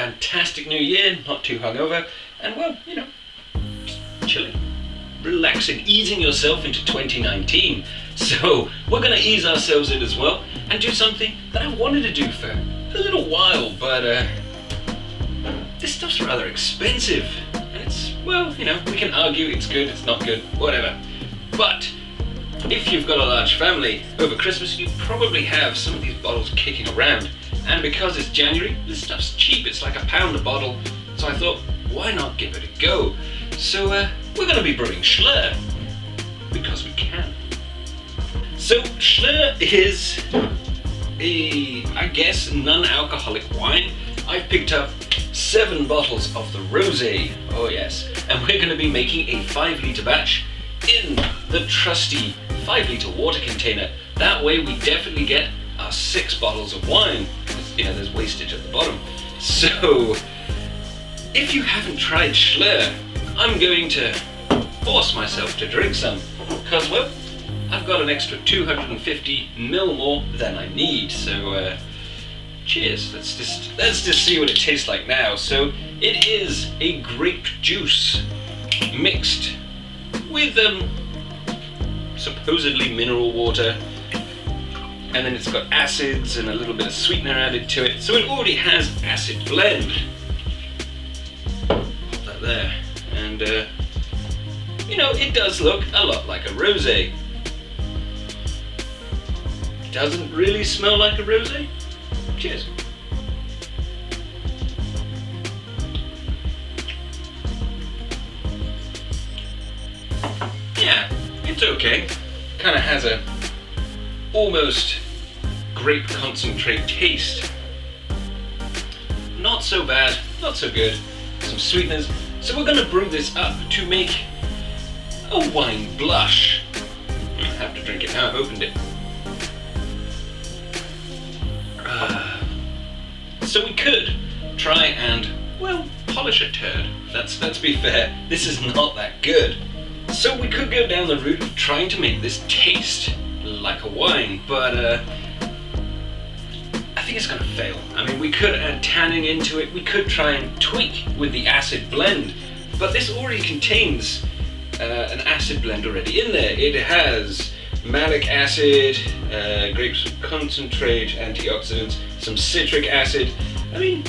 fantastic new year, not too hungover, and well, just chilling, relaxing, easing yourself into 2019. So we're going to ease ourselves in as well and do something that I wanted to do for a little while, but this stuff's rather expensive, and it's, well, we can argue it's good, it's not good, whatever. But if you've got a large family over Christmas, you probably have some of these bottles kicking around. And because it's January, this stuff's cheap. It's like £1 a bottle. So I thought, why not give it a go? So we're going to be brewing shloer, because we can. So shloer is I guess, non-alcoholic wine. I've picked up 7 bottles of the rosé, oh yes. And we're going to be making a 5-litre batch in the trusty 5-litre water container. That way we definitely get our 6 bottles of wine. There's wastage at the bottom. So if you haven't tried shloer, I'm going to force myself to drink some, because, well, I've got an extra 250 ml more than I need. So cheers. Let's just see what it tastes like now. So it is a grape juice mixed with supposedly mineral water, and then it's got acids and a little bit of sweetener added to it, so it already has acid blend. Pop that there, and it does look a lot like a rosé. Doesn't really smell like a rosé. Cheers. Yeah, it's okay. Kind of has a almost grape concentrate taste. Not so bad, not so good. Some sweeteners. So we're going to brew this up to make a wine blush. I have to drink it now, I've opened it. So we could try and, well, polish a turd. Let's be fair, this is not that good. So we could go down the route of trying to make this taste like a wine, but I think it's going to fail. I mean, we could add tannin into it, we could try and tweak with the acid blend, but this already contains an acid blend already in there. It has malic acid, grape concentrate, antioxidants, some citric acid, and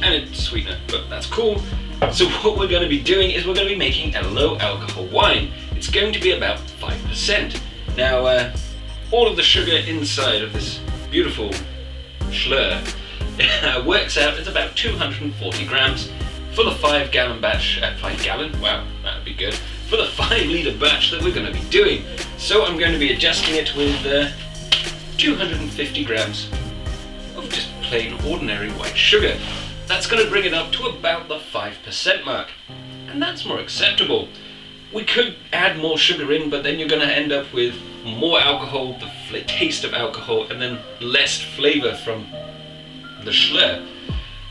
a sweetener, but that's cool. So what we're going to be doing is we're going to be making a low alcohol wine. It's going to be about 5%. Now, all of the sugar inside of this beautiful shloer works out as about 240 grams for the 5-gallon batch. 5 gallon? Wow, that would be good. For the 5-litre batch that we're going to be doing. So I'm going to be adjusting it with 250 grams of just plain ordinary white sugar. That's going to bring it up to about the 5% mark, and that's more acceptable. We could add more sugar in, but then you're going to end up with more alcohol, the taste of alcohol, and then less flavour from the shloer.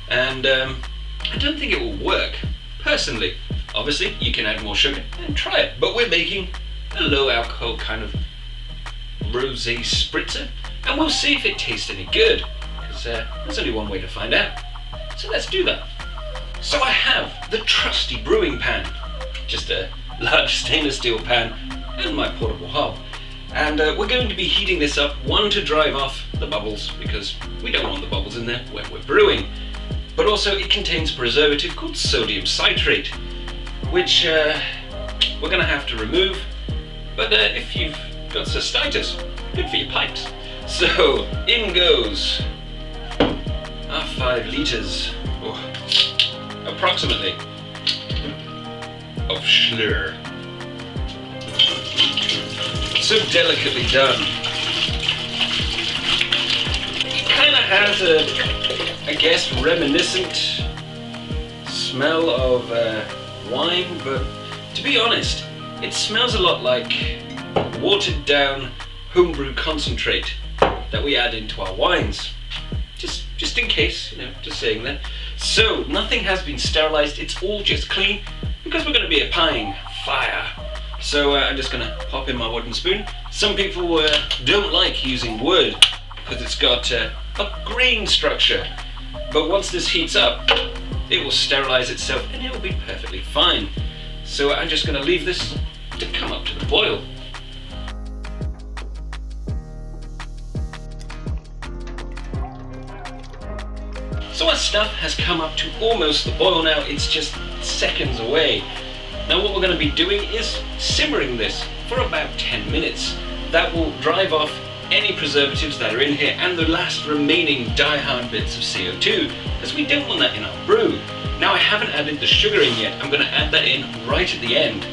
And I don't think it will work, personally. Obviously, you can add more sugar and try it, but we're making a low alcohol kind of rosé spritzer, and we'll see if it tastes any good, because there's only one way to find out. So let's do that. So I have the trusty brewing pan, just a large stainless steel pan, and my portable hob. And we're going to be heating this up, one, to drive off the bubbles, because we don't want the bubbles in there when we're brewing. But also it contains a preservative called sodium citrate, which we're going to have to remove. But if you've got cystitis, good for your pipes. So in goes our 5 litres, approximately, of shloer. So delicately done. It kind of has a, I guess, reminiscent smell of wine, but to be honest, it smells a lot like watered down homebrew concentrate that we add into our wines. Just in case, just saying that. So nothing has been sterilized, it's all just clean, because we're going to be applying fire. So I'm just going to pop in my wooden spoon. Some people don't like using wood because it's got a grain structure, but once this heats up, it will sterilize itself and it will be perfectly fine. So I'm just going to leave this to come up to the boil. So our stuff has come up to almost the boil now, it's just seconds away. Now what we're going to be doing is simmering this for about 10 minutes. That will drive off any preservatives that are in here and the last remaining die-hard bits of CO2, because we don't want that in our brew. Now I haven't added the sugar in yet, I'm going to add that in right at the end.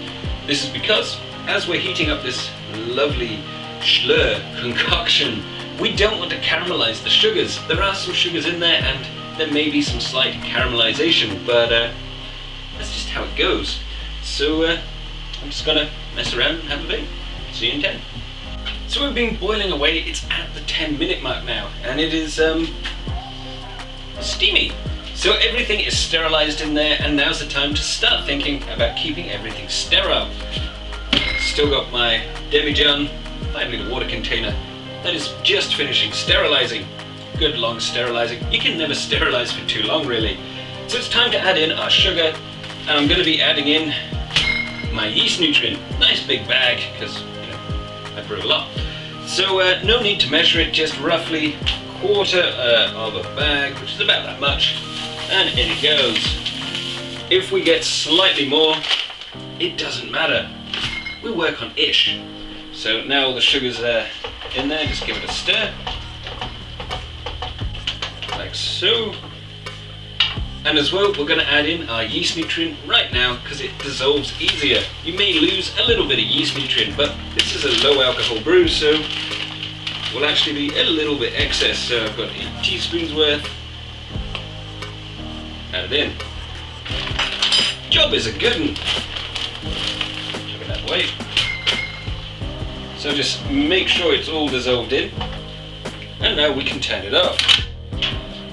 This is because as we're heating up this lovely shloer concoction, we don't want to caramelize the sugars. There are some sugars in there and there may be some slight caramelization, but that's just how it goes. So I'm just going to mess around and have a bit. See you in 10. So we've been boiling away, it's at the 10-minute mark now, and it is steamy. So everything is sterilized in there, and now's the time to start thinking about keeping everything sterile. Still got my demijohn 5-litre water container that is just finishing sterilizing. Good long sterilizing. You can never sterilize for too long really. So it's time to add in our sugar, and I'm going to be adding in my yeast nutrient. Nice big bag, because I brew a lot. So no need to measure it, just roughly quarter of a bag, which is about that much, and in it goes. If we get slightly more, it doesn't matter. We work on ish. So now all the sugar's in there, just give it a stir. Like so. And as well, we're going to add in our yeast nutrient right now because it dissolves easier. You may lose a little bit of yeast nutrient, but this is a low alcohol brew, so will actually be a little bit excess. So I've got 8 teaspoons worth. Add it in. Job is a good one. Look at that way. So just make sure it's all dissolved in. And now we can turn it off.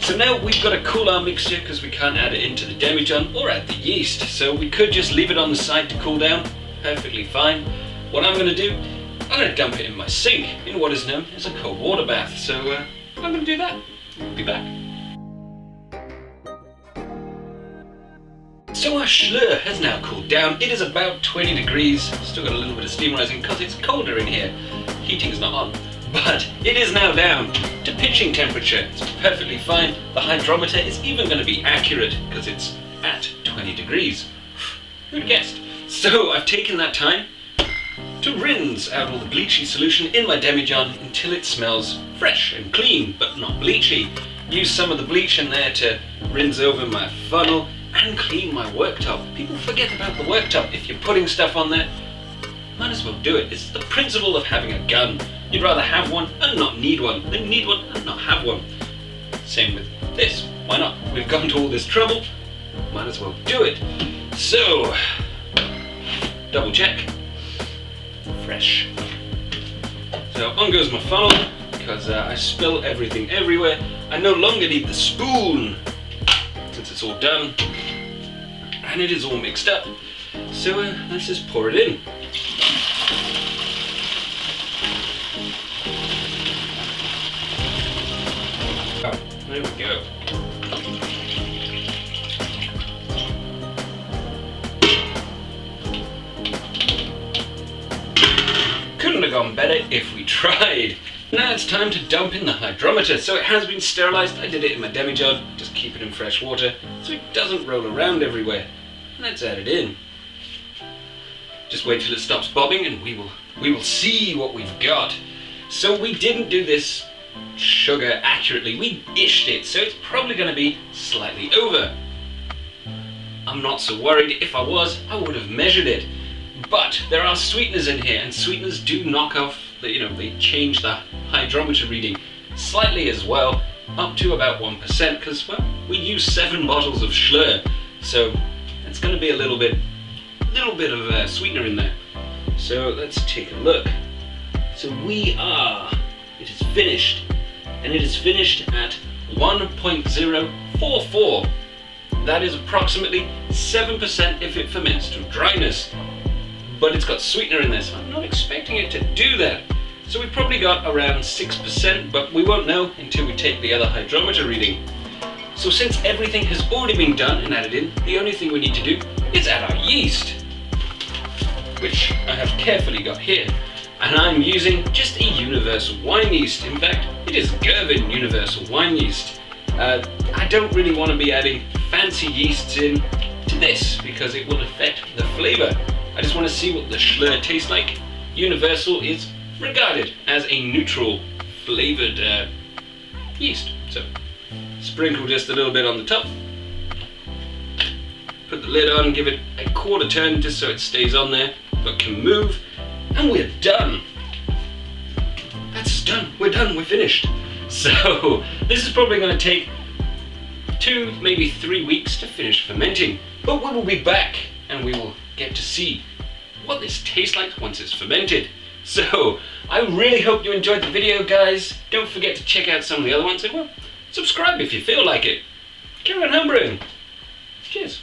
So now we've got to cool our mixture because we can't add it into the demijohn or add the yeast. So we could just leave it on the side to cool down, perfectly fine. What I'm going to do, I'm going to dump it in my sink in what is known as a cold water bath. So I'm going to do that. Be back. So our shloer has now cooled down. It is about 20 degrees. Still got a little bit of steam rising because it's colder in here. Heating's not on. But it is now down to pitching temperature. It's perfectly fine. The hydrometer is even going to be accurate because it's at 20 degrees. Who'd have guessed? So I've taken that time to rinse out all the bleachy solution in my demijohn until it smells fresh and clean, but not bleachy. Use some of the bleach in there to rinse over my funnel and clean my worktop. People forget about the worktop. If you're putting stuff on there, might as well do it. It's the principle of having a gun. You'd rather have one and not need one than need one and not have one. Same with this. Why not? We've gone to all this trouble, might as well do it. So, double check. Fresh. So on goes my funnel, because I spill everything everywhere. I no longer need the spoon, since it's all done. And it is all mixed up. So let's just pour it in. There we go. Couldn't have gone better if we tried. Now it's time to dump in the hydrometer. So it has been sterilized. I did it in my demijohn. Just keep it in fresh water so it doesn't roll around everywhere. Let's add it in. Just wait till it stops bobbing and we will see what we've got. So we didn't do this sugar accurately, we ished it, so it's probably going to be slightly over. I'm not so worried. If I was, I would have measured it. But there are sweeteners in here, and sweeteners do knock off, they change the hydrometer reading slightly as well, up to about 1%, because, well, we use 7 bottles of shloer, so it's going to be a little bit of sweetener in there. So let's take a look. So it is finished, and it is finished at 1.044. That is approximately 7% if it ferments to dryness. But it's got sweetener in there, so I'm not expecting it to do that. So we probably got around 6%, but we won't know until we take the other hydrometer reading. So since everything has already been done and added in, the only thing we need to do is add our yeast, which I have carefully got here. And I'm using just a universal wine yeast. In fact, it is Gervin universal wine yeast. I don't really want to be adding fancy yeasts in to this because it will affect the flavour. I just want to see what the shloer tastes like. Universal is regarded as a neutral flavoured yeast. So sprinkle just a little bit on the top. Put the lid on, give it a quarter turn just so it stays on there but can move. And we're done. That's done. We're done. We're finished. So this is probably going to take 2, maybe 3 weeks to finish fermenting. But we will be back and we will get to see what this tastes like once it's fermented. So I really hope you enjoyed the video, guys. Don't forget to check out some of the other ones. And well, subscribe if you feel like it. Carry on homebrewing. Cheers.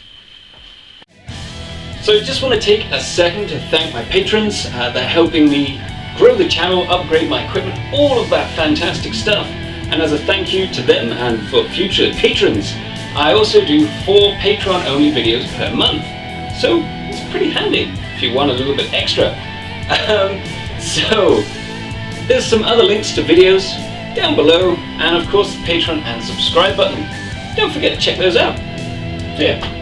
So I just want to take a second to thank my patrons. They're helping me grow the channel, upgrade my equipment, all of that fantastic stuff. And as a thank you to them and for future patrons, I also do 4 Patreon-only videos per month. So it's pretty handy if you want a little bit extra. So there's some other links to videos down below, and of course the Patreon and subscribe button. Don't forget to check those out. So yeah.